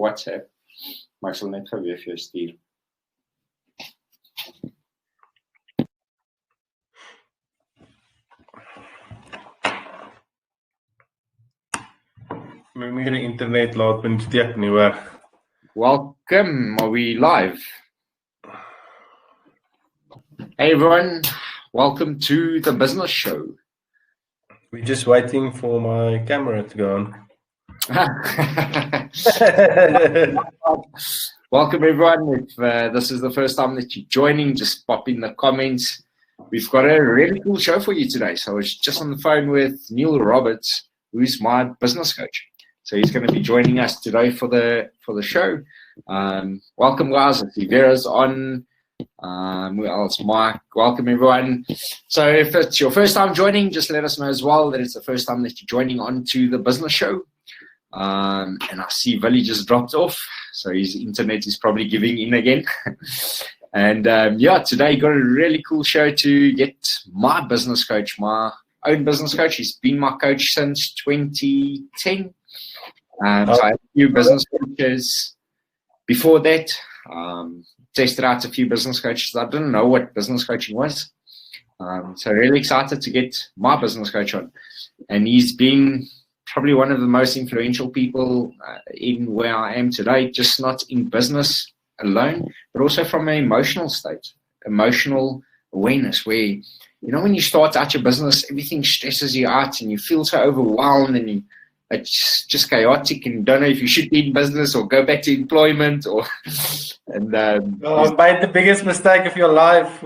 WhatsApp. Maar ek sal net gou weer vir jou stuur. My internet laat my steek nie hoor. Welcome, are we live? Hey everyone, welcome to the business show. We're just waiting for my camera to go on. Welcome everyone. If this is the first time that you're joining, just pop in the comments. We've got a really cool show for you today. So I was just on the phone with Neil Roberts, who's my business coach. So he's going to be joining us today for the show. Welcome guys. I see Vera's on. Who else? Mike. Welcome everyone. So if it's your first time joining, just let us know as well that it's the first time that you're joining onto the business show. And I see Willie just dropped off, so his internet is probably giving in again. And yeah, today got a really cool show to get my business coach, my own business coach. He's been my coach since 2010. So I had a few business coaches before that. Tested out a few business coaches. I didn't know what business coaching was. So really excited to get my business coach on. And he's been probably one of the most influential people in where I am today, just not in business alone, but also from an emotional state, emotional awareness where, you know, when you start out your business, everything stresses you out and you feel so overwhelmed and it's just chaotic and you don't know if you should be in business or go back to employment or and made the biggest mistake of your life.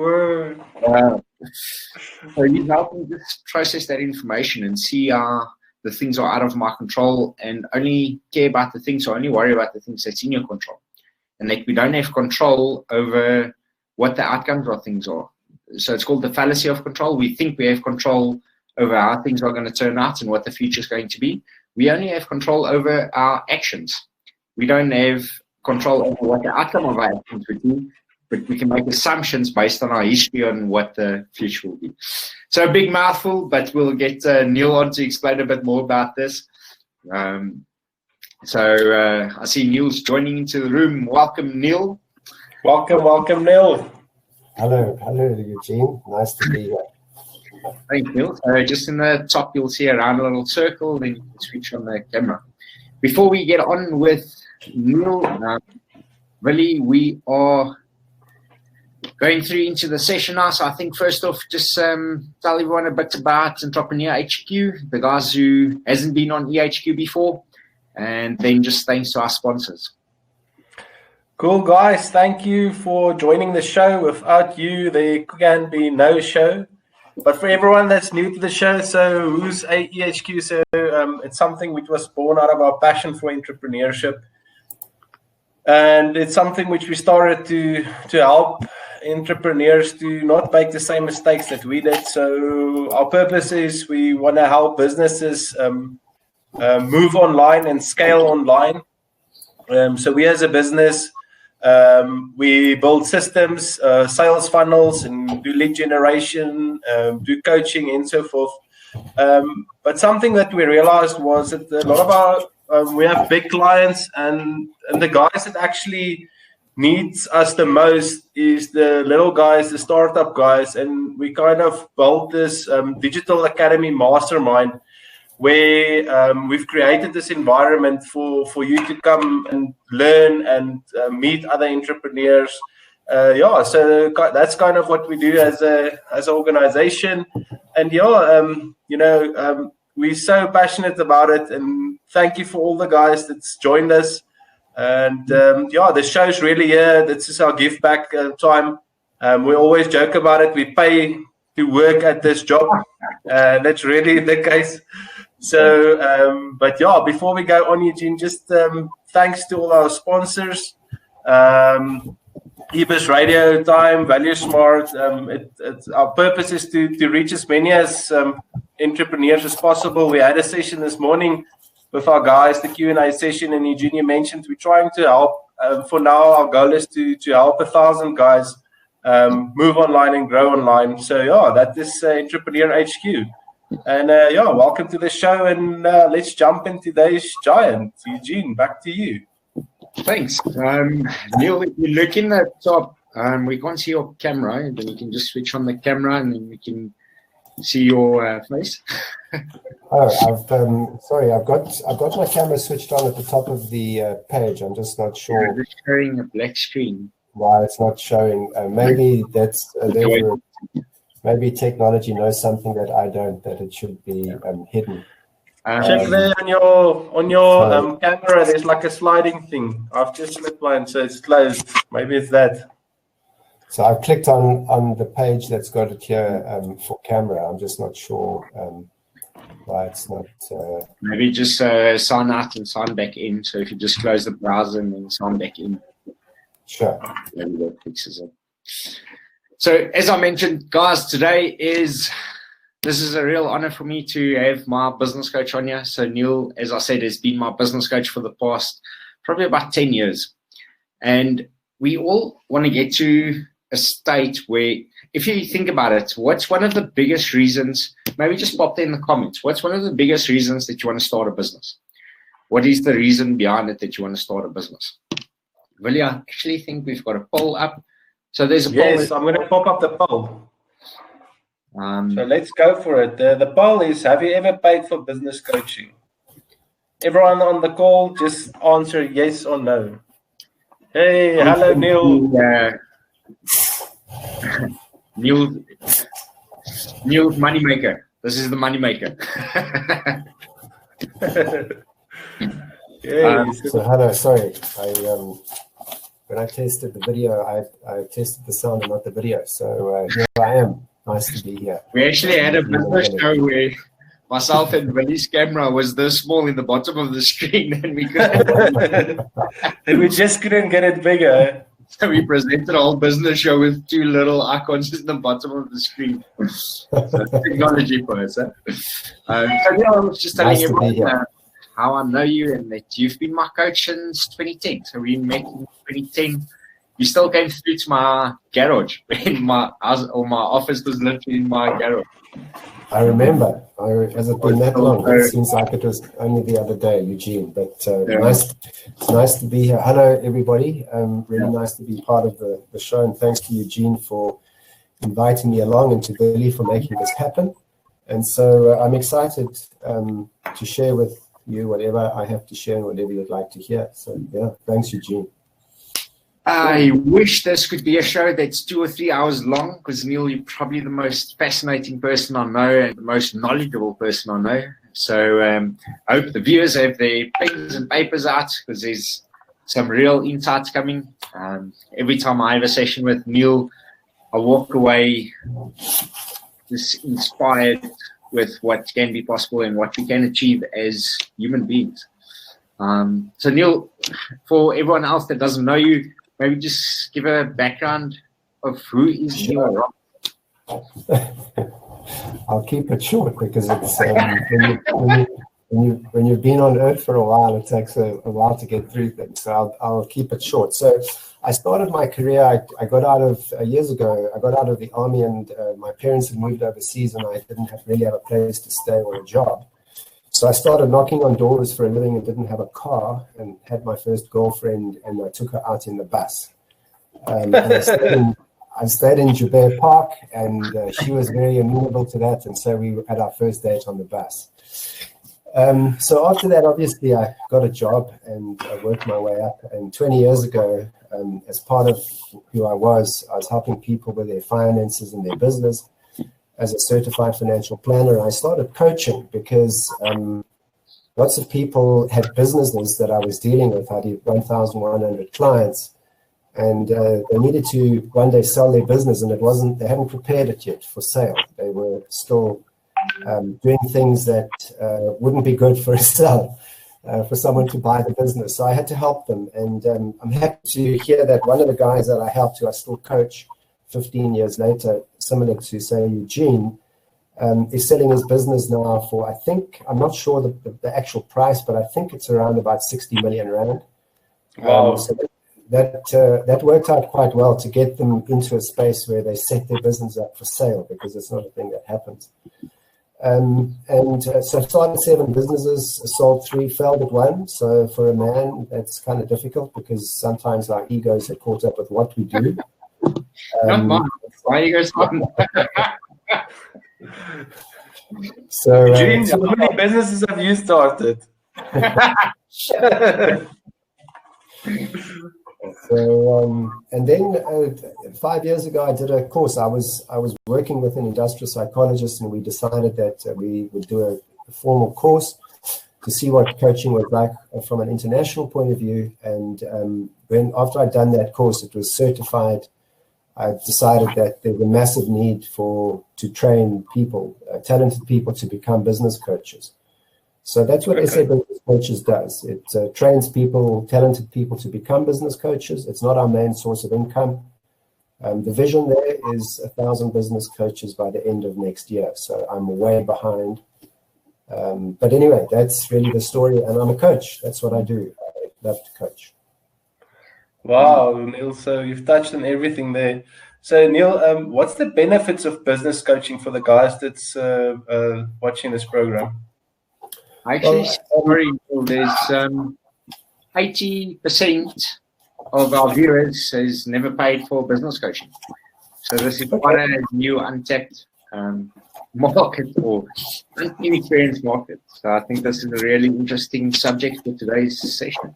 So he's helping just process that information and see the things are out of my control and only care about the things or only worry about the things that's in your control. And that we don't have control over what the outcomes of things are. So it's called the fallacy of control. We think we have control over how things are going to turn out and what the future is going to be. We only have control over our actions. We don't have control over what the outcome of our actions would be, but we can make assumptions based on our history on what the future will be. So a big mouthful, but we'll get Neil on to explain a bit more about this. I see Neil's joining into the room. Welcome, Neil. Welcome, Neil. Hello, Eugene. Nice to be here. Thanks, Neil. So just in the top, you'll see a round little circle, then you can switch on the camera. Before we get on with Neil, really, we are going through into the session now. So I think first off, just tell everyone a bit about Entrepreneur HQ, the guys who hasn't been on EHQ before, and then just thanks to our sponsors. Cool, guys. Thank you for joining the show. Without you, there can be no show. But for everyone that's new to the show, so who's a EHQ? So it's something which was born out of our passion for entrepreneurship. And it's something which we started to help entrepreneurs to not make the same mistakes that we did. So our purpose is we want to help businesses move online and scale online. So we as a business, we build systems, sales funnels, and do lead generation, do coaching and so forth. But something that we realized was that a lot of our we have big clients, and the guys that actually needs us the most is the little guys, the startup guys. And we kind of built this digital academy Mastermind, where we've created this environment for you to come and learn and meet other entrepreneurs. So that's kind of what we do as an organization. And we're so passionate about it, and thank you for all the guys that's joined us. And the show's really here. This is our give back time. We always joke about it. We pay to work at this job, and that's really the case. So, before we go on, Eugene, just thanks to all our sponsors, Ebus Radio Time, Value Smart. Our purpose is to reach as many as entrepreneurs as possible. We had a session this morning with our guys, the Q&A session, and Eugene mentioned we're trying to help. For now, our goal is to help 1,000 guys move online and grow online. So, that is Entrepreneur HQ. And welcome to the show, and let's jump into today's giant. Eugene, back to you. Thanks. Neil, if you look in the top, we can't see your camera, then you can just switch on the camera and then we can see your face. Sorry, I've got my camera switched on at the top of the page. I'm just not sure. You're just showing a black screen. Why it's not showing. Maybe that's maybe technology knows something that I don't, that it should be hidden. Check there on your camera. There's like a sliding thing. I've just clicked one, so it's closed. Maybe it's that. So I've clicked on the page that's got it here for camera. I'm just not sure why it's not. Maybe just sign out and sign back in. So if you just close the browser and then sign back in. Sure. Maybe that fixes it. So as I mentioned, guys, this is a real honor for me to have my business coach on here. So Neil, as I said, has been my business coach for the past probably about 10 years. And we all want to get to a state where, if you think about it, what's one of the biggest reasons, maybe just pop there in the comments, what's one of the biggest reasons that you want to start a business? What is the reason behind it that you want to start a business? Willie, I actually think we've got a poll up. So there's a poll. Yes, I'm going to pop up the poll. So let's go for it. The poll is, have you ever paid for business coaching? Everyone on the call, just answer yes or no. Hey, hello, Neil. Neil's moneymaker. This is the moneymaker. So hello, sorry. When I tested the video, I tested the sound and not the video. So here I am. Nice to be here. We actually had a business show where myself and Willie's camera was this small in the bottom of the screen, and we couldn't. And we just couldn't get it bigger. So we presented a whole business show with two little icons in the bottom of the screen. So technology for us. So yeah, I was just telling everyone how I know you and that you've been my coach since 2010. So we met in 2010. You still came through to my garage in my house, or my office was literally in my garage. I remember. Has it been that long? It seems like it was only the other day, Eugene. But it's nice to be here. Hello, everybody. Really nice to be part of the show. And thanks to Eugene for inviting me along, and to Billy for making this happen. And so I'm excited to share with you whatever I have to share and whatever you'd like to hear. So, yeah, thanks, Eugene. I wish this could be a show that's 2 or 3 hours long, because Neil, you're probably the most fascinating person I know and the most knowledgeable person I know. So I hope the viewers have their pens and papers out, because there's some real insights coming. Every time I have a session with Neil, I walk away just inspired with what can be possible and what we can achieve as human beings. So Neil, for everyone else that doesn't know you, maybe just give a background of who is Neil. I'll keep it short, because it's when you've been on Earth for a while, it takes a while to get through things. So I'll keep it short. So I started my career. I got out of years ago. I got out of the army, and my parents had moved overseas, and I didn't really have a place to stay or a job. So I started knocking on doors for a living and didn't have a car, and had my first girlfriend, and I took her out in the bus. And I stayed in Joubert Park, and she was very amenable to that, and so we had our first date on the bus. So after that, obviously, I got a job and I worked my way up. And 20 years ago, as part of who I was helping people with their finances and their business. As a certified financial planner, I started coaching because lots of people had businesses that I was dealing with. I did 1,100 clients, and they needed to one day sell their business, and they hadn't prepared it yet for sale. They were still doing things that wouldn't be good for a sell, for someone to buy the business. So I had to help them, and I'm happy to hear that one of the guys that I helped, who I still coach 15 years later, similar to, say, Eugene, is selling his business now for, I think, I'm not sure the actual price, but I think it's around about 60 million rand. Wow. So that worked out quite well to get them into a space where they set their business up for sale, because it's not a thing that happens. So I started 7 businesses, sold 3, failed at 1. So for a man, that's kind of difficult because sometimes our egos are caught up with what we do. Not mine. My ego's on. So, Eugene, how many businesses have you started? So, and then 5 years ago, I did a course. I was working with an industrial psychologist, and we decided that we would do a formal course to see what coaching was like from an international point of view. And after I'd done that course, it was certified. I decided that there's a massive need to train people, talented people, to become business coaches. So that's what SA Business Coaches does. It trains people, talented people, to become business coaches. It's not our main source of income. The vision there is 1,000 business coaches by the end of next year. So I'm way behind. But anyway, that's really the story. And I'm a coach. That's what I do. I love to coach. Wow, Neil. So you've touched on everything there. So Neil, what's the benefits of business coaching for the guys that's watching this program? Actually, there's 80% of our viewers has never paid for business coaching. So this is quite a new, untapped market or inexperienced market. So I think this is a really interesting subject for today's session.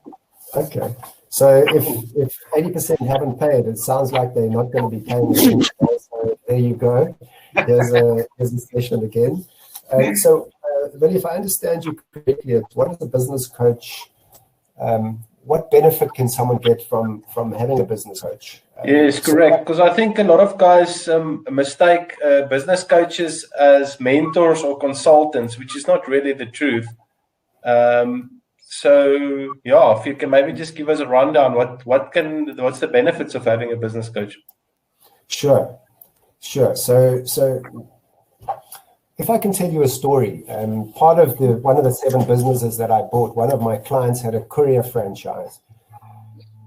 Okay. So if 80% haven't paid, it sounds like they're not going to be paying again. So there you go. Here's a session again. So, Willie, if I understand you correctly, what is a business coach? What benefit can someone get from having a business coach? Yes, correct. Because I think a lot of guys mistake business coaches as mentors or consultants, which is not really the truth. So, yeah, if you can maybe just give us a rundown, what's the benefits of having a business coach? Sure. So if I can tell you a story, one of the 7 businesses that I bought, one of my clients had a courier franchise,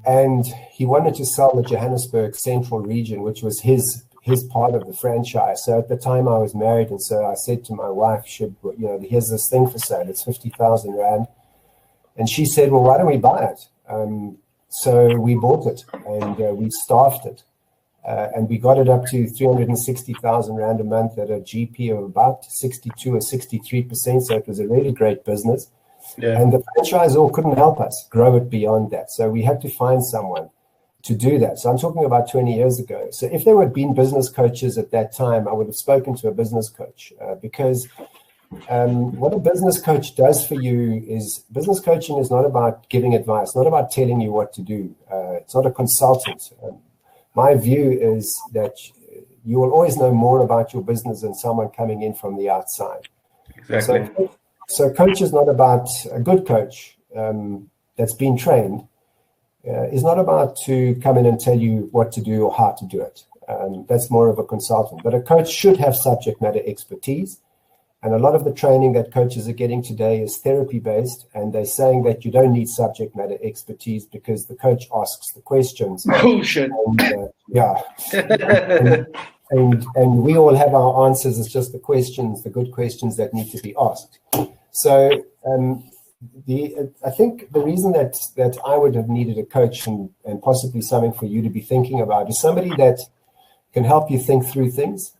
and he wanted to sell the Johannesburg Central region, which was his part of the franchise. So at the time I was married, and so I said to my wife, here's this thing for sale, it's 50,000 Rand. And she said, well, why don't we buy it? So we bought it, and we staffed it. And we got it up to 360,000 Rand a month at a GP of about 62 or 63%. So it was a really great business. Yeah. And the franchisor couldn't help us grow it beyond that. So we had to find someone to do that. So I'm talking about 20 years ago. So if there had been business coaches at that time, I would have spoken to a business coach because what a business coach does for you is business coaching is not about giving advice, not about telling you what to do. It's not a consultant. My view is that you will always know more about your business than someone coming in from the outside. Exactly. So coach is not about a good coach that's been trained is not about to come in and tell you what to do or how to do it. That's more of a consultant. But a coach should have subject matter expertise. And a lot of the training that coaches are getting today is therapy-based, and they're saying that you don't need subject matter expertise because the coach asks the questions. Bullshit. And we all have our answers. It's just the questions, the good questions that need to be asked. So I think the reason that I would have needed a coach and possibly something for you to be thinking about is somebody that can help you think through things.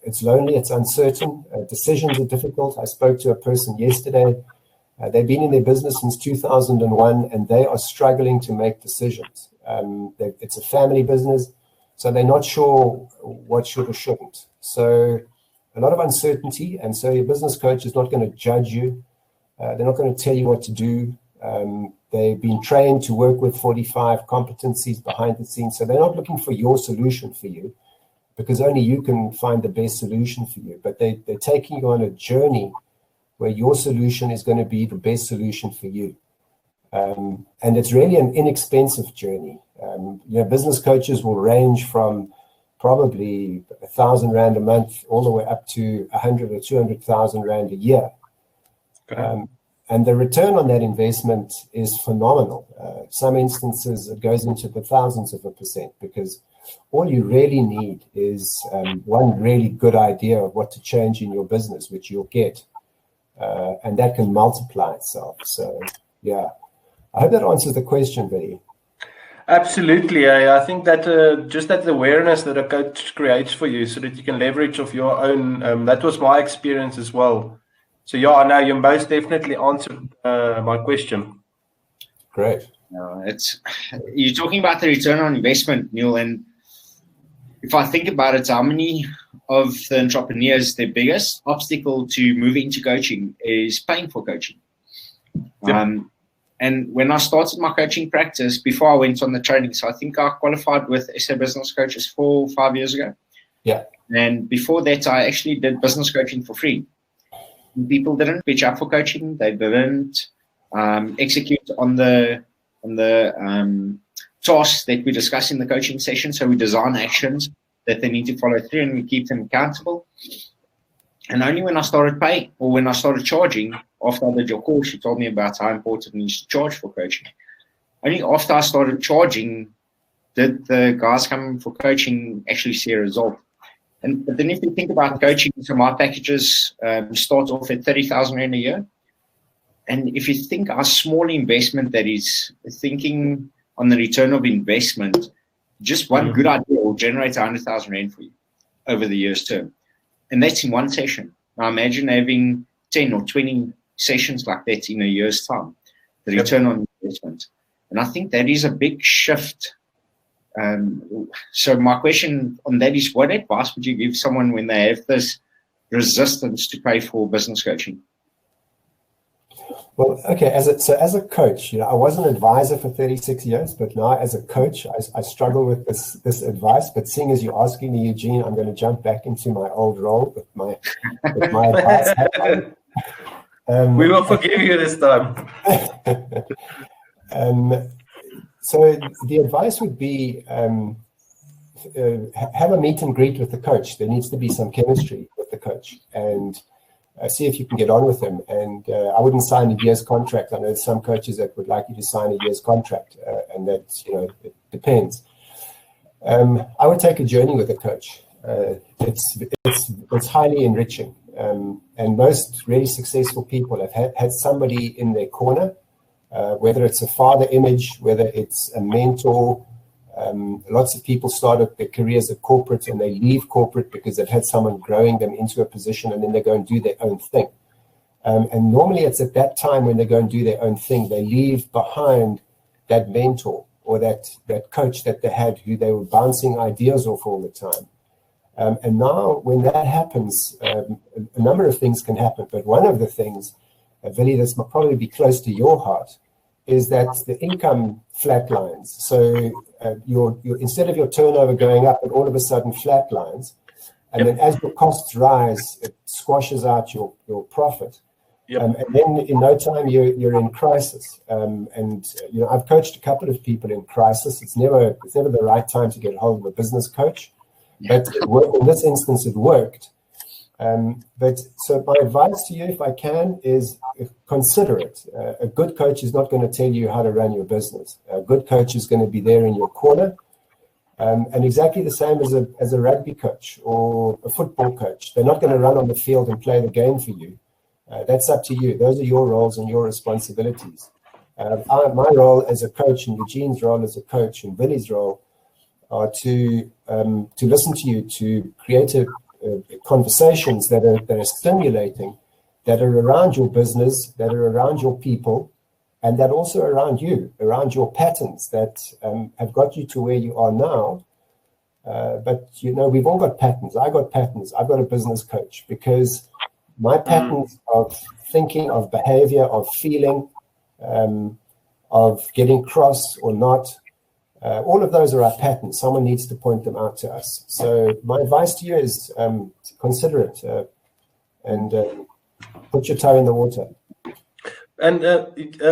It's lonely, it's uncertain, decisions are difficult. I spoke to a person yesterday. They've been in their business since 2001, and they are struggling to make decisions. It's a family business, so they're not sure what should or shouldn't. So a lot of uncertainty, and so your business coach is not going to judge you. They're not going to tell you what to do. They've been trained to work with 45 competencies behind the scenes. So they're not looking for your solution for you because only you can find the best solution for you. But they're taking you on a journey where your solution is going to be the best solution for you. And it's really an inexpensive journey. Business coaches will range from probably 1,000 Rand a month all the way up to 100 or 200,000 Rand a year. Okay. And the return on that investment is phenomenal. Some instances, it goes into the thousands of a percent because All you really need is one really good idea of what to change in your business, which you'll get, and that can multiply itself. So, yeah, I hope that answers the question, Billy. Absolutely. I think that just that awareness that a coach creates for you so that you can leverage off your own, that was my experience as well. So, yeah, now you most definitely answered my question. Great. You're talking about the return on investment, Neil, and if I think about it, how many of the entrepreneurs, their biggest obstacle to moving to coaching is paying for coaching. Yep. And when I started my coaching practice, before I went on the training, so I think I qualified with SA Business Coaches 4 or 5 years ago. Yeah. And before that, I actually did business coaching for free. And people didn't pitch up for coaching. They didn't execute on the tasks that we discuss in the coaching session. So we design actions that they need to follow through, and we keep them accountable. And only when I started paying, or when I started charging, after I did your course, you told me about how important it is to charge for coaching. Only after I started charging did the guys coming for coaching actually see a result. But then if you think about coaching, so my packages start off at 30,000 Rand a year. And if you think how small investment that is, thinking on the return of investment, just one good idea will generate 100,000 Rand for you over the year's term. And that's in one session. Now imagine having 10 or 20 sessions like that in a year's time, the return on investment. And I think that is a big shift. So my question on that is, what advice would you give someone when they have this resistance to pay for business coaching? Well, okay, as a coach, I was an advisor for 36 years, but now as a coach, I struggle with this advice. But seeing as you're asking me, Eugene, I'm going to jump back into my old role with my advice. We will forgive you this time. So the advice would be have a meet and greet with the coach. There needs to be some chemistry with the coach, and see if you can get on with them. And I wouldn't sign a year's contract. I know some coaches that would like you to sign a year's contract, and that, it depends. I would take a journey with a coach. It's highly enriching. And most really successful people have had somebody in their corner, whether it's a father image, whether it's a mentor. Lots of people started their careers at corporate and they leave corporate because they've had someone growing them into a position, and then they go and do their own thing. And normally it's at that time when they go and do their own thing, they leave behind that mentor or that coach that they had, who they were bouncing ideas off all the time. And now when that happens, a number of things can happen. But one of the things, Willie, that's probably be close to your heart, is that the income flatlines. So your instead of your turnover going up, it all of a sudden flatlines. And then as your costs rise, it squashes out your profit. And then in no time, you're in crisis. And I've coached a couple of people in crisis. It's never the right time to get hold of a business coach. But in this instance, it worked. But so my advice to you, if I can, is consider it. A good coach is not going to tell you how to run your business. A good coach is going to be there in your corner. And exactly the same as a rugby coach or a football coach. They're not going to run on the field and play the game for you. That's up to you. Those are your roles and your responsibilities. My role as a coach, and Eugene's role as a coach, and Willie's role are to listen to you, to create conversations that are stimulating, that are around your business, that are around your people, and that also around you, around your patterns that have got you to where you are now. But we've all got patterns. I got patterns. I've got a business coach, because my patterns of thinking, of behavior, of feeling, of getting cross or not, all of those are our patterns. Someone needs to point them out to us. So my advice to you is consider it and put your toe in the water. And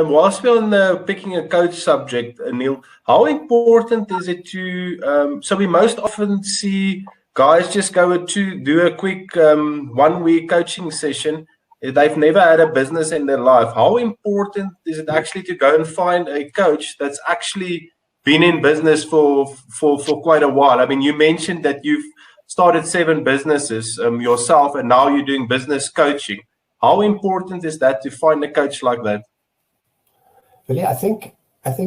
whilst we're on the picking a coach subject, Neil, how important is it to, so we most often see guys just go to do a quick 1 week coaching session. They've never had a business in their life. How important is it actually to go and find a coach that's actually been in business for quite a while. I mean, you mentioned that you've started 7 businesses yourself, and now you're doing business coaching. How important is that to find a coach like that? Really, I think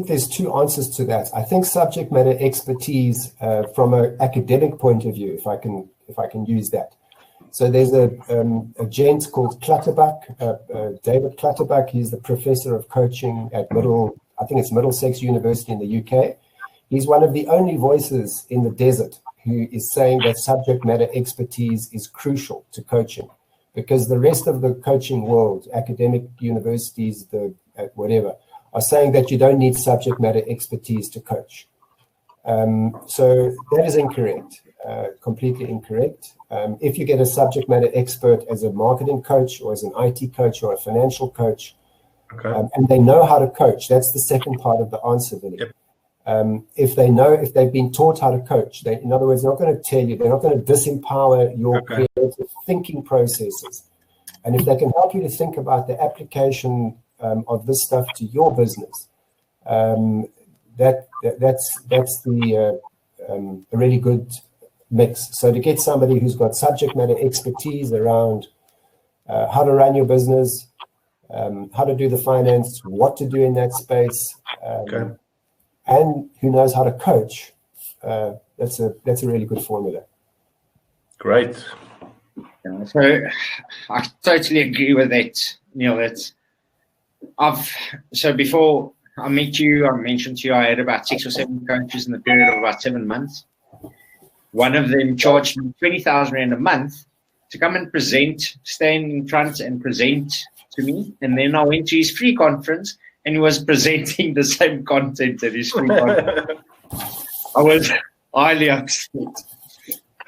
there's 2 answers to that. I think subject matter expertise from an academic point of view, if I can use that. So there's a gent called Clutterbuck, David Clutterbuck. He's the professor of coaching at Middlesex University in the UK. He's one of the only voices in the desert who is saying that subject matter expertise is crucial to coaching, because the rest of the coaching world, academic universities, whatever, are saying that you don't need subject matter expertise to coach. So that is incorrect, completely incorrect. If you get a subject matter expert as a marketing coach or as an IT coach or a financial coach, and they know how to coach, that's the second part of the answer, Willie. Yep. If they've been taught how to coach, in other words, they're not going to tell you, they're not going to disempower your creative thinking processes. And if they can help you to think about the application of this stuff to your business, that's a really good mix. So to get somebody who's got subject matter expertise around how to run your business, how to do the finance, what to do in that space, and who knows how to coach, that's a really good formula. Great. Yeah, so I totally agree with that, Neil. So before I met you, I mentioned to you I had about 6 or 7 coaches in the period of about 7 months. One of them charged me 20,000 Rand a month to come and stand in front and present to me. And then I went to his free conference and he was presenting the same content at his free conference. I was highly upset.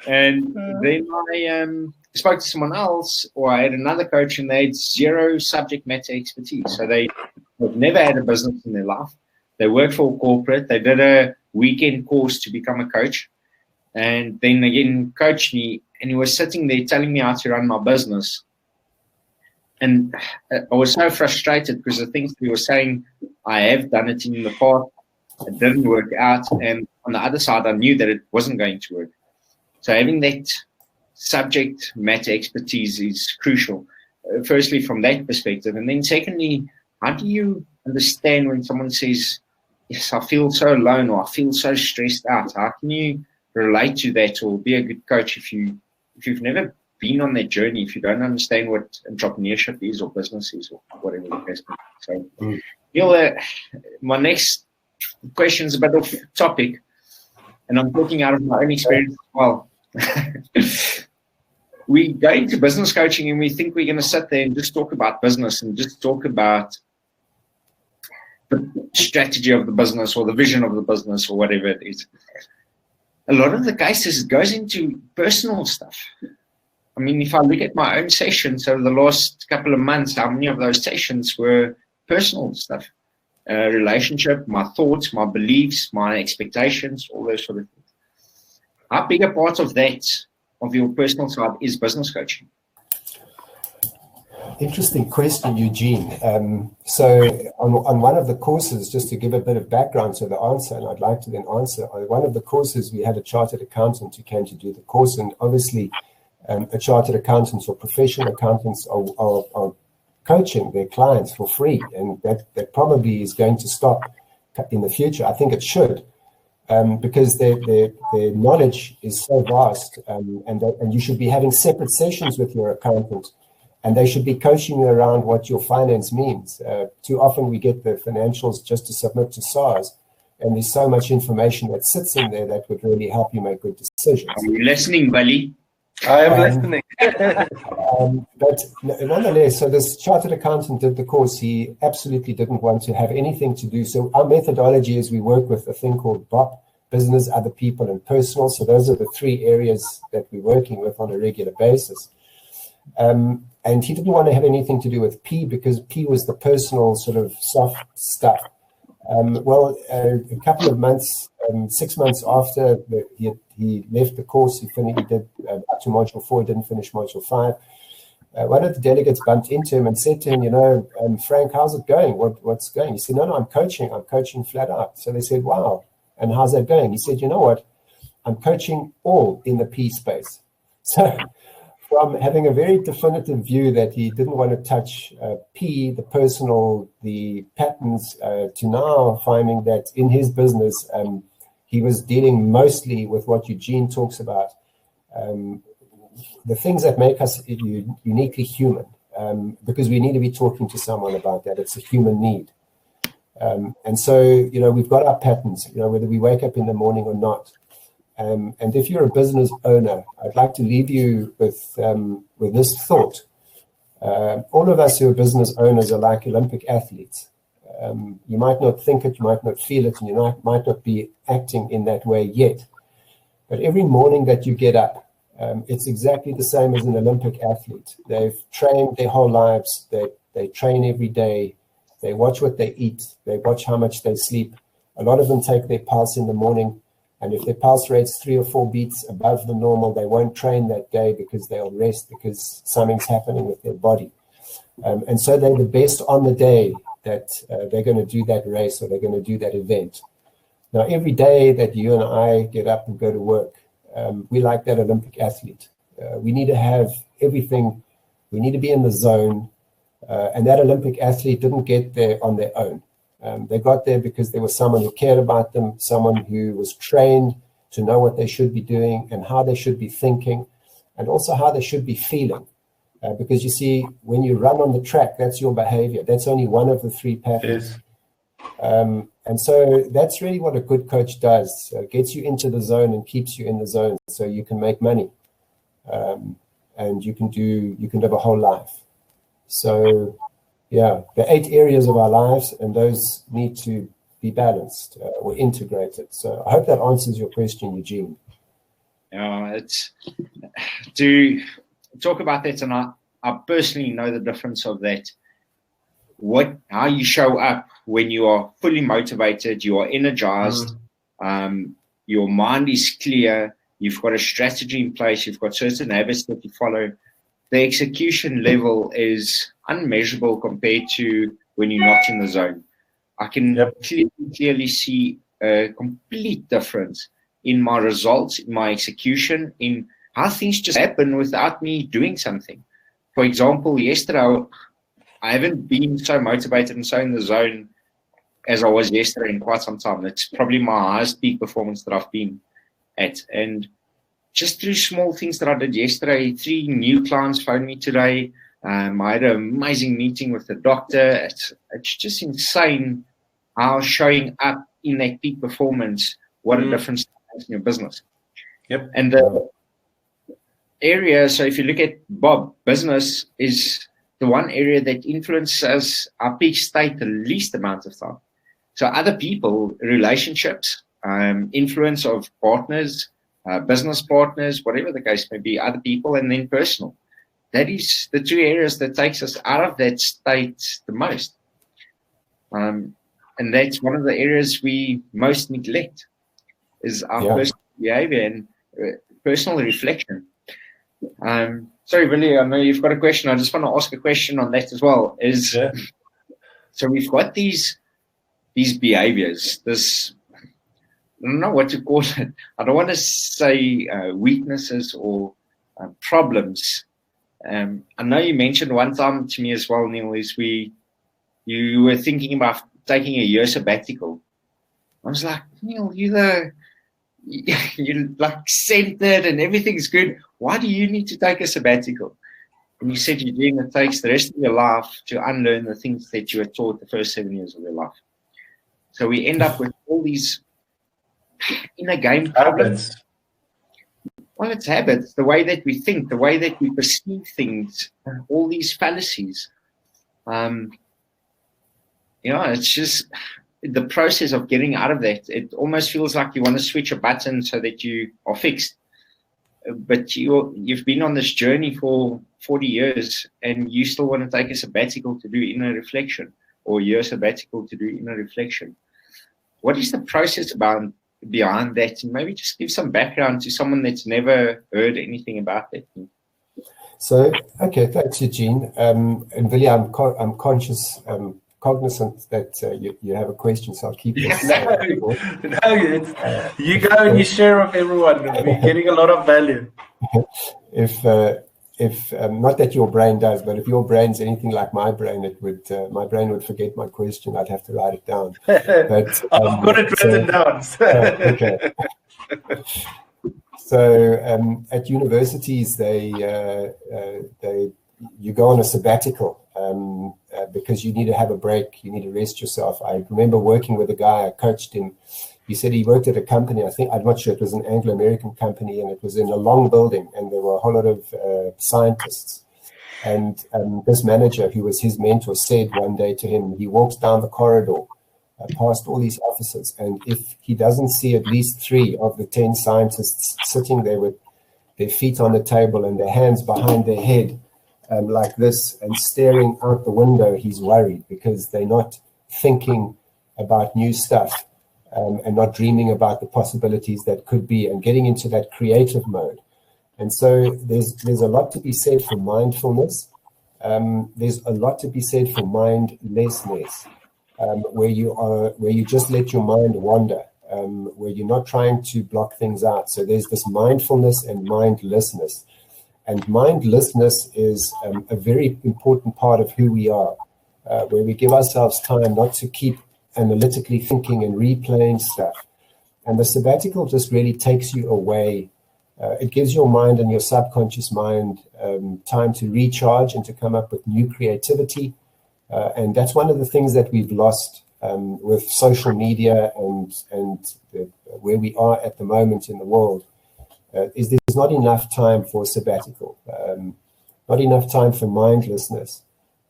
And then I spoke to someone else, or I had another coach, and they had 0 subject matter expertise. So they've never had a business in their life. They worked for a corporate. They did a weekend course to become a coach. And then again, coached me, and he was sitting there telling me how to run my business. And I was so frustrated because the things he was saying, I have done it in the past. It didn't work out. And on the other side, I knew that it wasn't going to work. So having that subject matter expertise is crucial, firstly, from that perspective. And then secondly, how do you understand when someone says, yes, I feel so alone, or I feel so stressed out? How can you relate to that or be a good coach if you've never been on that journey, if you don't understand what entrepreneurship is or business is or whatever the case may be? So, my next question is a bit off topic, and I'm talking out of my own experience as well. We go into business coaching and we think we're going to sit there and just talk about business and just talk about the strategy of the business or the vision of the business or whatever it is. A lot of the cases, it goes into personal stuff. I mean, if I look at my own sessions over the last couple of months, how many of those sessions were personal stuff? Relationship, my thoughts, my beliefs, my expectations, all those sort of things. How big a part of that, of your personal side, is business coaching? Interesting question, Eugene. So on one of the courses, just to give a bit of background to the answer, and I'd like to then answer, on one of the courses we had a chartered accountant who came to do the course, and obviously a chartered accountants or professional accountants are coaching their clients for free, and that probably is going to stop in the future. I think it should. Because their knowledge is so vast, and you should be having separate sessions with your accountant, and they should be coaching you around what your finance means. Too often we get the financials just to submit to SARS, and there's so much information that sits in there that would really help you make good decisions. Are you listening, Willie? I am listening. But nonetheless, so this chartered accountant did the course. He absolutely didn't want to have anything to do. So our methodology is we work with a thing called BOP, business, other people, and personal. So those are the 3 areas that we're working with on a regular basis. And he didn't want to have anything to do with P, because P was the personal sort of soft stuff. A couple of months, 6 months after he left the course, he did up to module 4, didn't finish module 5. One of the delegates bumped into him and said to him, Frank, how's it going? What's going? He said, no, I'm coaching flat out. So they said, wow, And how's that going? He said, you know what? I'm coaching all in the P space. So from having a very definitive view that he didn't want to touch P, the personal, the patterns, to now finding that in his business, he was dealing mostly with what Eugene talks about, the things that make us uniquely human, because we need to be talking to someone about that. It's a human need. And so, we've got our patterns, whether we wake up in the morning or not. And if you're a business owner, I'd like to leave you with this thought. All of us who are business owners are like Olympic athletes. You might not think it, you might not feel it, and you might not be acting in that way yet. But every morning that you get up, it's exactly the same as an Olympic athlete. They've trained their whole lives. They train every day. They watch what they eat. They watch how much they sleep. A lot of them take their pulse in the morning. And if their pulse rate's 3 or 4 beats above the normal, they won't train that day because they'll rest because something's happening with their body. And so they're the best on the day that they're going to do that race or they're going to do that event. Now, every day that you and I get up and go to work, we like that Olympic athlete. We need to have everything. We need to be in the zone. And that Olympic athlete didn't get there on their own. They got there because there was someone who cared about them, someone who was trained to know what they should be doing and how they should be thinking, and also how they should be feeling. Because you see, when you run on the track, that's your behavior. That's only one of the 3 patterns. Yes. And so that's really what a good coach does. Gets you into the zone and keeps you in the zone so you can make money. And you can live a whole life. So, yeah, the 8 areas of our lives, and those need to be balanced or integrated. So I hope that answers your question, Eugene. Yeah, it's to talk about that, and I personally know the difference of that. How you show up when you are fully motivated, you are energized, your mind is clear, you've got a strategy in place, you've got certain habits that you follow. The execution level is unmeasurable compared to when you're not in the zone. I can clearly see a complete difference in my results, in my execution, in how things just happen without me doing something. For example, yesterday, I haven't been so motivated and so in the zone as I was yesterday in quite some time. It's probably my highest peak performance that I've been at. And just through small things that I did yesterday, 3 new clients phoned me today. I had an amazing meeting with the doctor. It's just insane how showing up in that peak performance, what a difference it makes in your business. Yep. And the area, so if you look at Bob, business is the one area that influences our peak state the least amount of time. So other people, relationships, influence of partners, business partners, whatever the case may be, other people, and then personal. That is the 2 areas that takes us out of that state the most. And that's one of the areas we most neglect is our personal behavior and personal reflection. Sorry, Willie, I know you've got a question. I just want to ask a question on that as well. So we've got these behaviors, this, I don't know what to call it. I don't want to say weaknesses or problems. I know you mentioned one time to me as well, Neil, is you were thinking about taking a year sabbatical. I was like, Neil, you're like centered and everything's good. Why do you need to take a sabbatical? And you said, Eugene, it takes the rest of your life to unlearn the things that you were taught the first 7 years of your life. So we end up with all these inner game problems. Well, it's habits, the way that we think, the way that we perceive things, all these fallacies. It's just the process of getting out of that. It almost feels like you want to switch a button so that you are fixed. But you've been on this journey for 40 years and you still want to take a sabbatical to do inner reflection or a year sabbatical to do inner reflection. What is the process behind that? And maybe just give some background to someone that's never heard anything about that. So, okay, thanks, Eugene. And Willie, I'm conscious cognizant that you have a question, so I'll keep this. You go and you share with everyone. We're getting a lot of value. If not that your brain does, but if your brain's anything like my brain, my brain would forget my question. I'd have to write it down. But I've got it written down. Okay. So at universities, you go on a sabbatical because you need to have a break. You need to rest yourself. I remember working with a guy. I coached him. He said he worked at a company. I'm not sure, it was an Anglo-American company, and it was in a long building, and there were a whole lot of scientists. And this manager, who was his mentor, said one day to him, he walks down the corridor past all these officers, and if he doesn't see at least 3 of the 10 scientists sitting there with their feet on the table and their hands behind their head like this and staring out the window, he's worried, because they're not thinking about new stuff and not dreaming about the possibilities that could be and getting into that creative mode. And so there's a lot to be said for mindfulness. There's a lot to be said for mindlessness, where you just let your mind wander, where you're not trying to block things out. So there's this mindfulness and mindlessness. And mindlessness is a very important part of who we are, where we give ourselves time not to keep analytically thinking and replaying stuff. And the sabbatical just really takes you away. It gives your mind and your subconscious mind time to recharge and to come up with new creativity. And that's one of the things that we've lost with social media and where we are at the moment in the world, is there's not enough time for sabbatical, not enough time for mindlessness,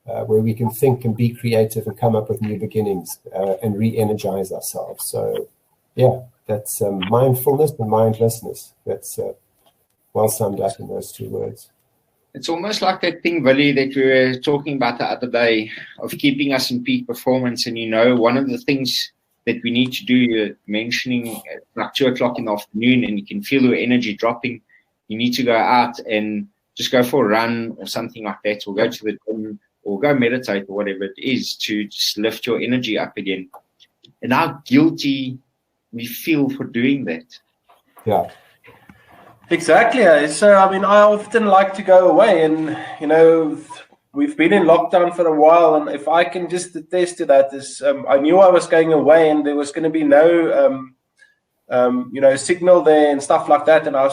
where we can think and be creative and come up with new beginnings and re-energize ourselves. So, yeah, that's mindfulness and mindlessness. That's well summed up in those 2 words. It's almost like that thing, Willie, that we were talking about the other day of keeping us in peak performance. And, one of the things that we need to do, you're mentioning like 2 o'clock in the afternoon and you can feel your energy dropping. You need to go out and just go for a run or something like that, or go to the gym or go meditate or whatever it is, to just lift your energy up again. And how guilty we feel for doing that. Yeah. Exactly. So, I often like to go away, and, we've been in lockdown for a while, and if I can just attest to that, is I knew I was going away and there was going to be no, signal there and stuff like that. And I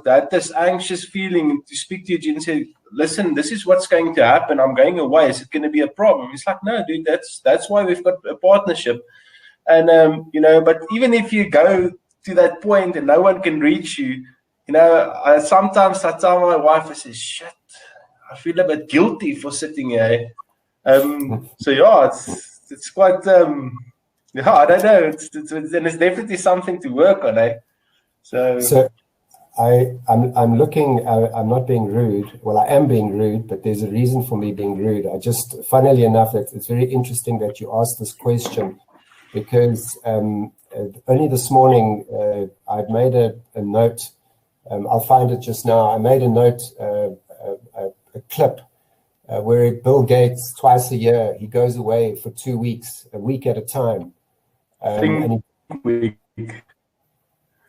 had this anxious feeling to speak to Eugene and say, listen, this is what's going to happen. I'm going away. Is it going to be a problem? He's like, no, dude, that's why we've got a partnership. And, but even if you go to that point and no one can reach you, sometimes I tell my wife, I say, shit, I feel a bit guilty for sitting here. So yeah, it's quite, I don't know. It's definitely something to work on, eh? So I'm looking, I'm not being rude. Well, I am being rude, but there's a reason for me being rude. Funnily enough, it's very interesting that you asked this question, because only this morning I've made a note. I'll find it just now. I made a note, a clip where Bill Gates, twice a year, he goes away for 2 weeks, a week at a time.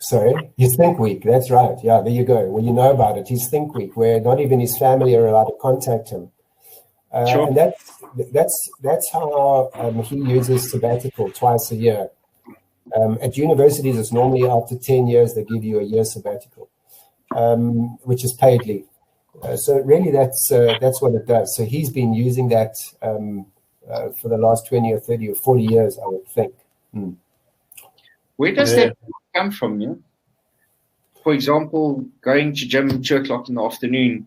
Sorry, his Think Week. That's right. Yeah, there you go. Well, you know about it. His Think Week, where not even his family are allowed to contact him. Sure. And that's how he uses sabbatical twice a year. At universities, it's normally after 10 years they give you a year sabbatical, which is paid leave. So really, that's what it does. So he's been using that for the last 20 or 30 or 40 years, I would think. Where does that come from? Yeah? For example, going to gym 2 o'clock in the afternoon,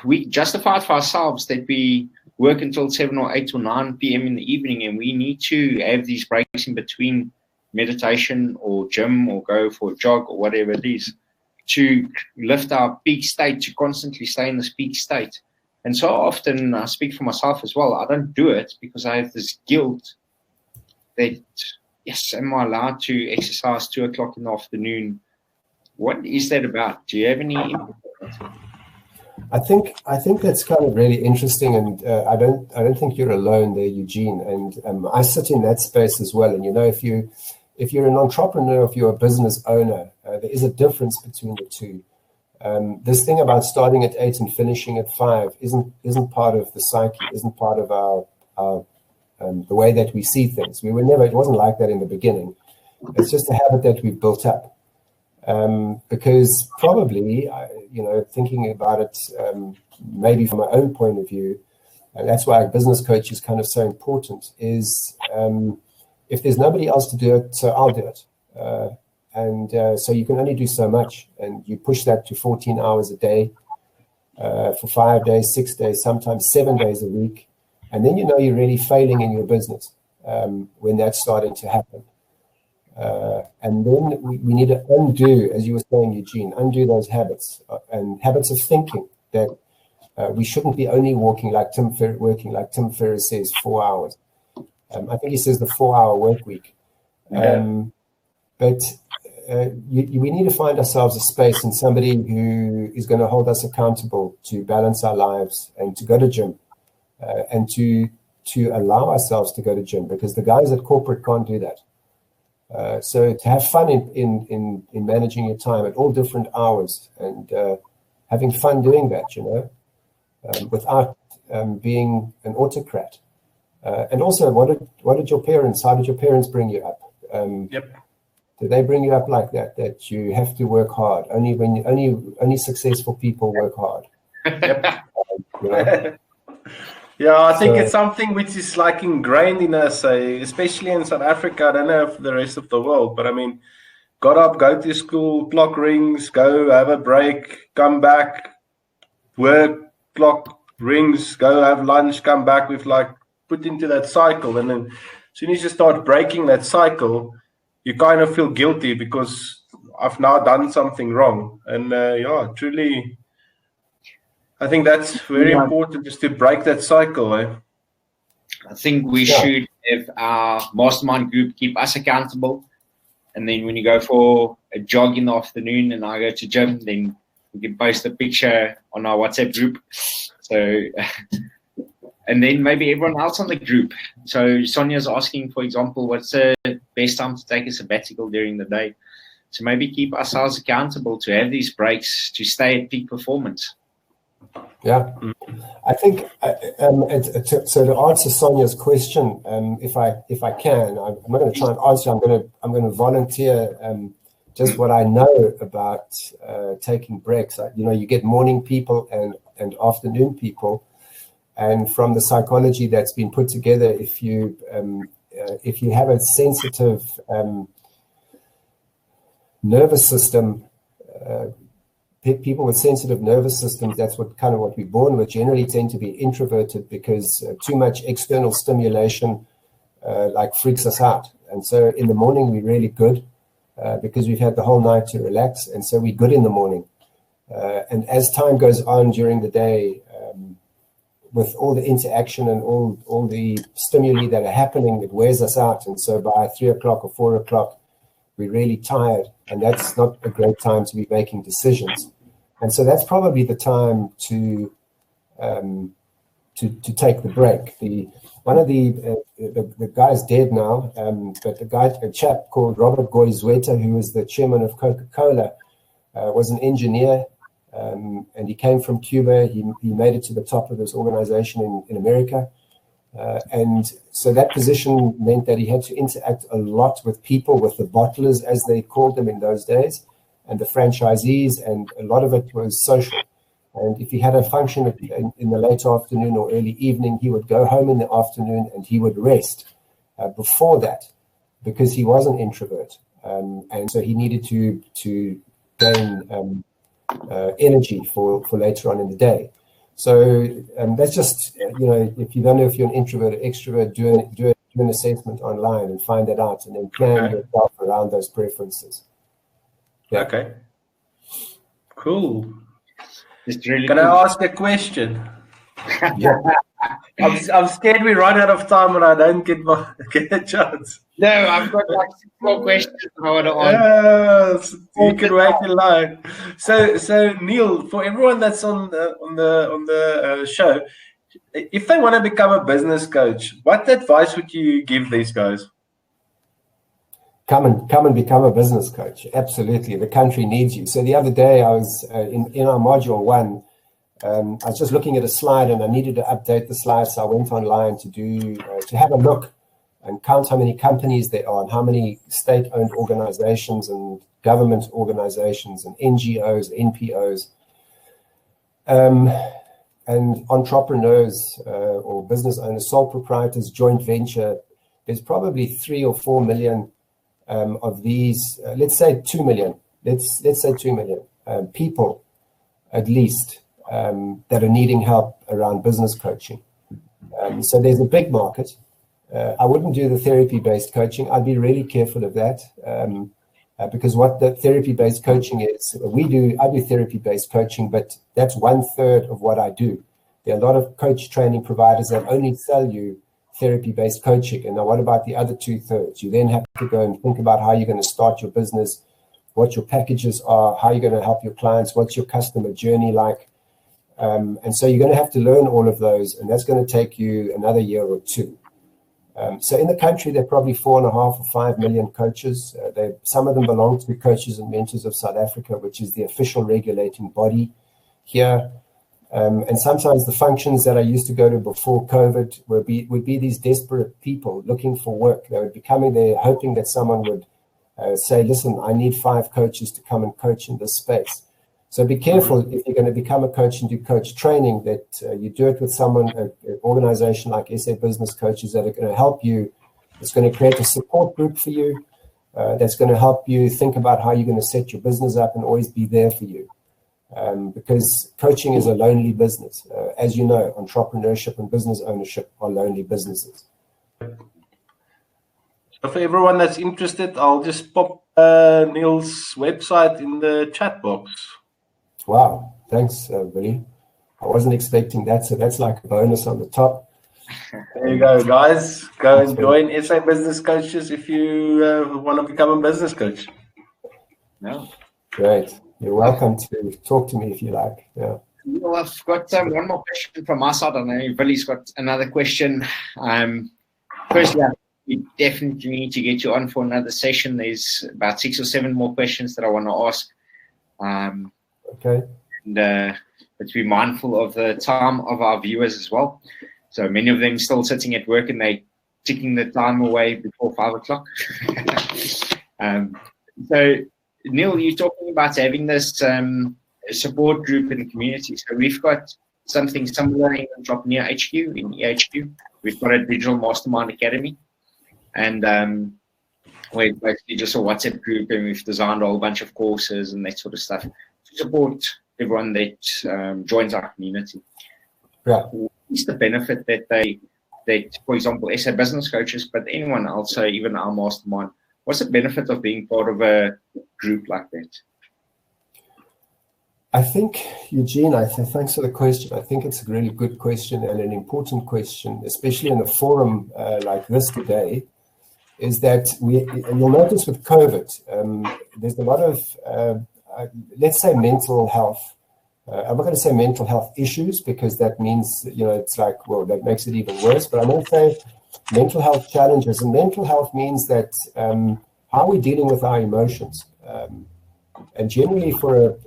we justify it for ourselves that we work until 7 or 8 or 9 p.m. in the evening, and we need to have these breaks in between meditation or gym or go for a jog or whatever it is, to lift our peak state, to constantly stay in this peak state. And so often, I speak for myself as well, I don't do it because I have this guilt that, yes, am I allowed to exercise 2 o'clock in the afternoon? What is that about? Do you have any input on that? I think that's kind of really interesting, and I don't think you're alone there, Eugene. And I sit in that space as well. And if you're an entrepreneur, if you're a business owner, there is a difference between the two. This thing about starting at 8 and finishing at 5 isn't part of the psyche, isn't part of our the way that we see things. It wasn't like that in the beginning. It's just a habit that we've built up. Because probably, thinking about it, maybe from my own point of view, and that's why a business coach is kind of so important, is if there's nobody else to do it, so I'll do it. So you can only do so much, and you push that to 14 hours a day for 5 days, 6 days, sometimes 7 days a week. And then you're really failing in your business when that's starting to happen. And then we need to undo, as you were saying, Eugene, undo those habits and habits of thinking that we shouldn't be only working like Tim Ferriss says, 4 hours. I think he says the 4-hour work week. But we need to find ourselves a space and somebody who is going to hold us accountable to balance our lives and to go to gym and to allow ourselves to go to gym, because the guys at corporate can't do that. So to have fun in managing your time at all different hours and having fun doing that, without being an autocrat. And also, how did your parents bring you up? Did they bring you up like that? That you have to work hard? Only successful people work hard. Yeah, I think it's something which is like ingrained in us, especially in South Africa. I don't know if the rest of the world, but I mean, got up, go to school, clock rings, go have a break, come back, work, clock rings, go have lunch, come back. We've like put into that cycle, and then as soon as you start breaking that cycle, you kind of feel guilty because I've now done something wrong. And truly, I think that's very important, just to break that cycle. I think we should have our mastermind group keep us accountable. And then when you go for a jog in the afternoon and I go to gym, then we can post a picture on our WhatsApp group. So, and then maybe everyone else on the group. So Sonia's asking, for example, what's the best time to take a sabbatical during the day? So maybe keep ourselves accountable to have these breaks to stay at peak performance. Yeah, I think so. To answer Sonia's question, if I can, I'm not going to try and answer. I'm going to volunteer just what I know about taking breaks. You get morning people and afternoon people, and from the psychology that's been put together, if you have a sensitive nervous system. People with sensitive nervous systems, that's what we're born with, generally tend to be introverted because too much external stimulation freaks us out. And so in the morning, we're really good because we've had the whole night to relax. And so we're good in the morning. And as time goes on during the day, with all the interaction and all the stimuli that are happening, it wears us out. And so by 3 o'clock or 4 o'clock, we're really tired, and that's not a great time to be making decisions. And so that's probably the time to take the break. One of the guy's dead now, but a chap called Robert Goizueta, who was the chairman of Coca-Cola, was an engineer, and he came from Cuba. He made it to the top of this organization in America. And so that position meant that he had to interact a lot with people, with the bottlers, as they called them in those days, and the franchisees, and a lot of it was social. And if he had a function in the late afternoon or early evening, he would go home in the afternoon and he would rest before that, because he was an introvert. And so he needed to gain energy for later on in the day. So that's just, if you don't know if you're an introvert or extrovert, do an assessment online and find that out, and then plan yourself around those preferences. Yeah. Okay. Cool. It's really Can I ask a question? Yeah. I'm scared we run out of time and I don't get a chance. No, I've got like 6 more questions I want to ask. Yes, you can wait in line. So Neil, for everyone that's on the show, if they want to become a business coach, what advice would you give these guys? Come and become a business coach. Absolutely, the country needs you. So the other day I was in our module 1. I was just looking at a slide and I needed to update the slide, so I went online to have a look and count how many companies there are and how many state-owned organizations and government organizations and NGOs, NPOs, and entrepreneurs or business owners, sole proprietors, joint venture. There's probably 3 or 4 million of these. Let's say 2 million. Let's say 2 million people, at least, that are needing help around business coaching. So there's a big market. I wouldn't do the therapy-based coaching. I'd be really careful of that because what the therapy-based coaching is, I do therapy-based coaching, but that's 1/3 of what I do. There are a lot of coach training providers that only sell you therapy-based coaching. And now what about the other 2/3? You then have to go and think about how you're going to start your business, what your packages are, how you're going to help your clients, what's your customer journey like. And so you're going to have to learn all of those, and that's going to take you another year or 2. So in the country, there are probably 4.5 or 5 million coaches. Some of them belong to Coaches and Mentors of South Africa, which is the official regulating body here. And sometimes the functions that I used to go to before COVID would be these desperate people looking for work. They would be coming there hoping that someone would say, listen, I need 5 coaches to come and coach in this space. So be careful if you're going to become a coach and do coach training that you do it with someone, an organization like SA Business Coaches that are going to help you. It's going to create a support group for you that's going to help you think about how you're going to set your business up and always be there for you. Because coaching is a lonely business. As you know, entrepreneurship and business ownership are lonely businesses. For everyone that's interested, I'll just pop Neil's website in the chat box. Wow, thanks, Willie. I wasn't expecting that, so that's like a bonus on the top. There you go, guys. Go and join SA Business Coaches if you want to become a business coach. No. Great. You're welcome to talk to me if you like. Yeah. Well, I've got one more question from my side. I know Willie's got another question. Firstly, we definitely need to get you on for another session. There's about 6 or 7 more questions that I want to ask. Okay. And but be mindful of the time of our viewers as well. So many of them still sitting at work and they ticking the time away before 5 o'clock. So Neil, you're talking about having this support group in the community. So we've got something similar in Entrepreneur HQ, in EHQ. We've got a digital mastermind academy. And we're basically just a WhatsApp group, and we've designed a whole bunch of courses and that sort of stuff to support everyone that joins our community. Yeah. What's the benefit that, for example, SA Business Coaches, but anyone else, so even our mastermind, what's the benefit of being part of a group like that? I think, Eugene, thanks for the question. I think it's a really good question and an important question, especially in a forum like this today, is that you'll notice with COVID, there's a lot of, let's say, mental health. I'm not going to say mental health issues because that means, it's like, well, that makes it even worse. But I'm going to say mental health challenges. And mental health means that how are we dealing with our emotions? And generally for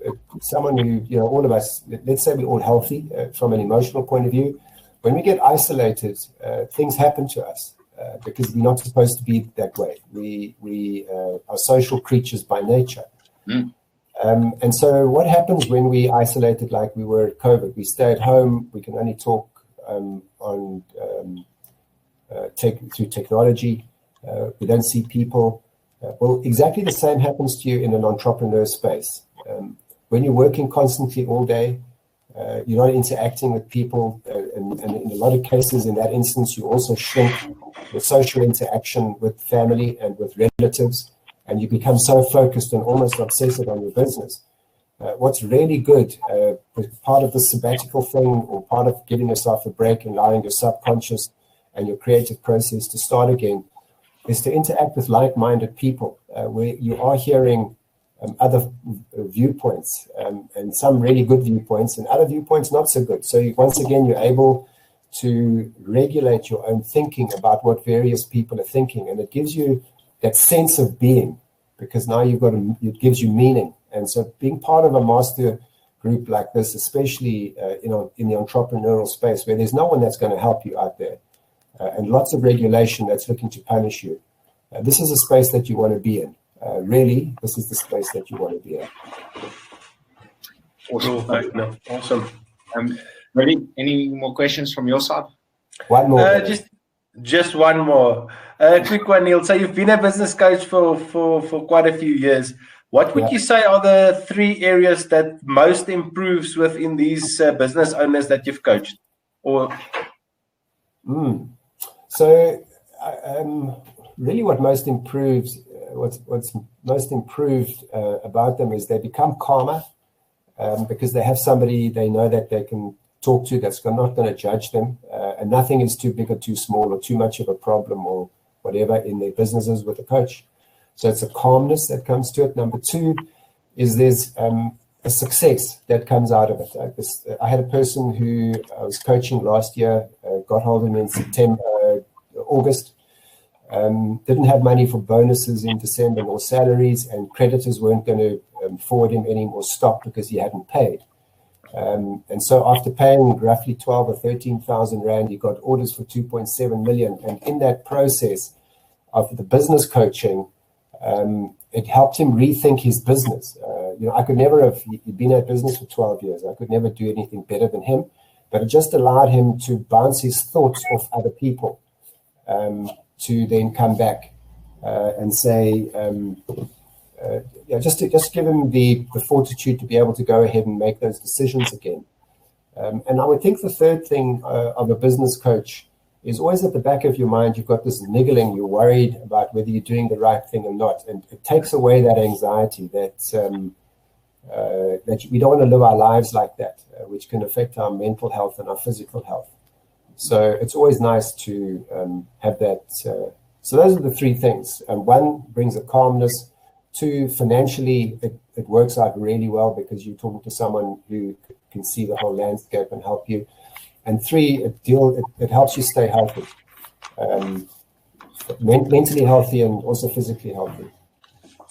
someone who, all of us, let's say we're all healthy from an emotional point of view, when we get isolated, things happen to us because we're not supposed to be that way. We are social creatures by nature. Mm. And so what happens when we isolated like we were at COVID? We stay at home. We can only talk through technology. We don't see people. Well, exactly the same happens to you in an entrepreneur space. When you're working constantly all day, you're not interacting with people. And in a lot of cases, in that instance, you also shrink the social interaction with family and with relatives. And you become so focused and almost obsessive on your business What's really good, part of the sabbatical thing or part of giving yourself a break and allowing your subconscious and your creative process to start again, is to interact with like-minded people where you are hearing other viewpoints and some really good viewpoints and other viewpoints not so good. So once again, you're able to regulate your own thinking about what various people are thinking, and it gives you that sense of being, because now it gives you meaning. And so being part of a master group like this, especially in the entrepreneurial space where there's no one that's going to help you out there, and lots of regulation that's looking to punish you, this is a space that you want to be in. Really, this is the space that you want to be in. Awesome. Ready? Any more questions from your side? One more. Just one more. Quick one, Neil. So you've been a business coach for quite a few years. What would you say are the 3 areas that most improves within these business owners that you've coached? So really what's most improved about them is they become calmer because they have somebody they know that they can talk to that's not going to judge them, and nothing is too big or too small or too much of a problem or whatever in their businesses with a coach. So it's a calmness that comes to it. Number 2 is there's a success that comes out of it. I had a person who I was coaching last year, got hold of me in August, didn't have money for bonuses in December or salaries, and creditors weren't going to forward him any more stock because he hadn't paid. And so after paying roughly 12 or 13,000 Rand, he got orders for 2.7 million. And in that process of the business coaching, it helped him rethink his business. I could never have, he'd been at business for 12 years. I could never do anything better than him, but it just allowed him to bounce his thoughts off other people, to then come back and say, just give him the fortitude to be able to go ahead and make those decisions again. And I would think the third thing of a business coach is always at the back of your mind, you've got this niggling, you're worried about whether you're doing the right thing or not. And it takes away that anxiety that we don't want to live our lives like that, which can affect our mental health and our physical health. So it's always nice to have that. So those are the 3 things. And 1 brings a calmness. 2, financially, it works out really well because you're talking to someone who can see the whole landscape and help you. And 3, it helps you stay healthy, mentally healthy and also physically healthy.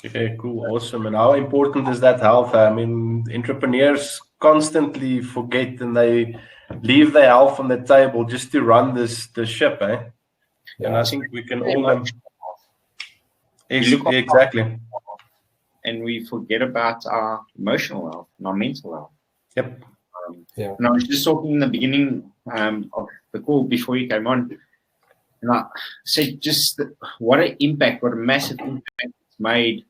Okay, cool, awesome. And how important is that health? I mean, entrepreneurs constantly forget and they leave their health on the table just to run the ship, eh? Yeah. And I think we can all exactly. And we forget about our emotional health and our mental health. Yep. And I was just talking in the beginning of the call before you came on, and I said just what a massive impact it's made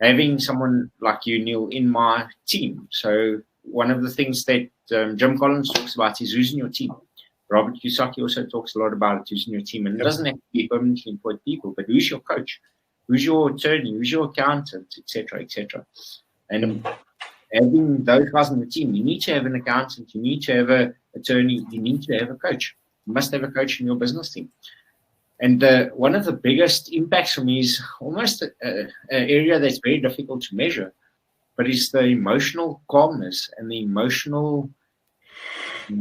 having someone like you, Neil, in my team. So one of the things that Jim Collins talks about is who's in your team. Robert Kiyosaki also talks a lot about who's in your team, and it doesn't have to be permanently employed people, but who's your coach, who's your attorney, who's your accountant, etc., etc. And having those guys on the team, you need to have an accountant, you need to have an attorney, you need to have a coach. You must have a coach in your business team. And one of the biggest impacts for me is almost an area that's very difficult to measure, but it's the emotional calmness and the emotional, I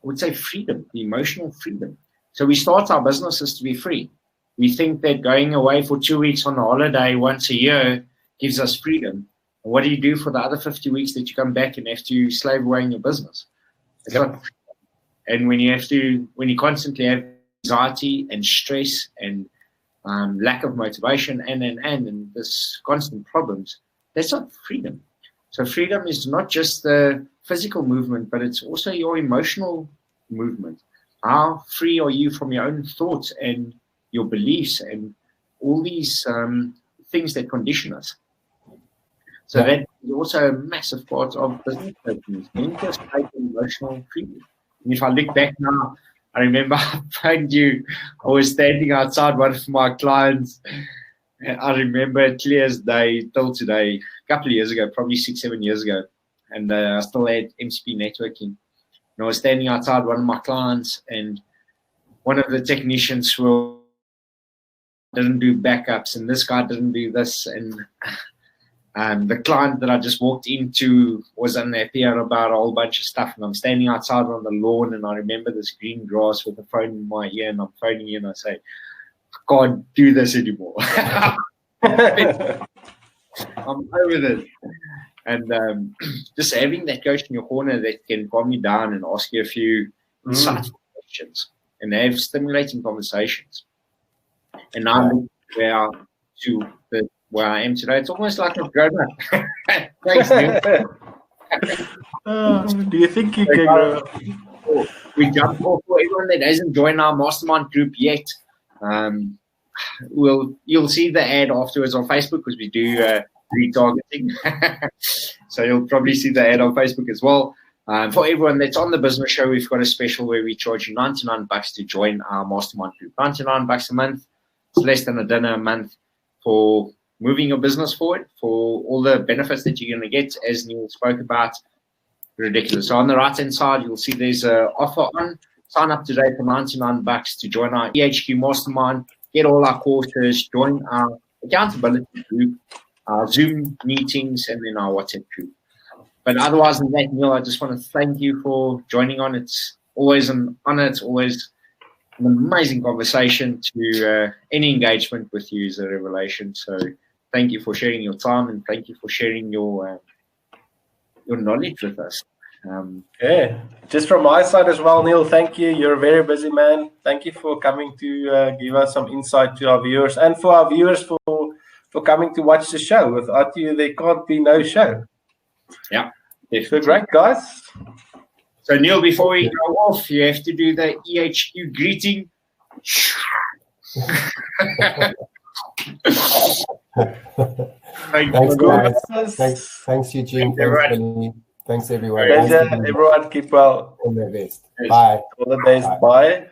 would say freedom, the emotional freedom. So we start our businesses to be free. We think that going away for 2 weeks on a holiday once a year gives us freedom. And what do you do for the other 50 weeks that you come back and have to slave away in your business? It's not. And when you constantly have anxiety and stress and lack of motivation and this constant problems, that's not freedom. So freedom is not just the physical movement, but it's also your emotional movement. How free are you from your own thoughts and your beliefs and all these things that condition us? So that is also a massive part of business coaching. Mental state and emotional freedom. And if I look back now, I remember I phoned you. I was standing outside one of my clients, I remember it clear as day till today, a couple of years ago, probably 6-7 years ago, and I still had MCP networking. And I was standing outside one of my clients, and one of the technicians didn't do backups, and this guy didn't do this, and the client that I just walked into was unhappy about a whole bunch of stuff, and I'm standing outside on the lawn, and I remember this green grass with the phone in my ear, and I'm phoning you, and I say, I can't do this anymore. I'm over it. And just having that coach in your corner that can calm you down and ask you a few insightful questions and have stimulating conversations. And now where I am today, it's almost like I've grown up. Thanks, Neil. Do you think you can grow up? We jump off for everyone that hasn't joined our mastermind group yet. You'll see the ad afterwards on Facebook because we do retargeting. So you'll probably see the ad on Facebook as well. For everyone that's on the business show, we've got a special where we charge you $99 to join our mastermind group. $99 a month. It's less than a dinner a month for moving your business forward, for all the benefits that you're going to get, as Neil spoke about. Ridiculous. So on the right-hand side, you'll see there's an offer on. Sign up today for $99 to join our EHQ Mastermind, get all our courses, join our accountability group, our Zoom meetings, and then our WhatsApp group. But otherwise than that, Neil, I just want to thank you for joining on. It's always an honor. It's always an amazing conversation. To any engagement with you is a revelation. So thank you for sharing your time, and thank you for sharing your knowledge with us. Just from my side as well, Neil, thank you. You're a very busy man. Thank you for coming to give us some insight to our viewers, and for our viewers for coming to watch the show. Without you, there can't be no show. Yeah, so great, guys. So Neil, before we go off, you have to do the EHQ greeting. Thanks, guys. Thanks, Eugene. Thanks, Billy. Thanks, everyone. Everyone, keep well. All the best. Bye. All the best. Bye.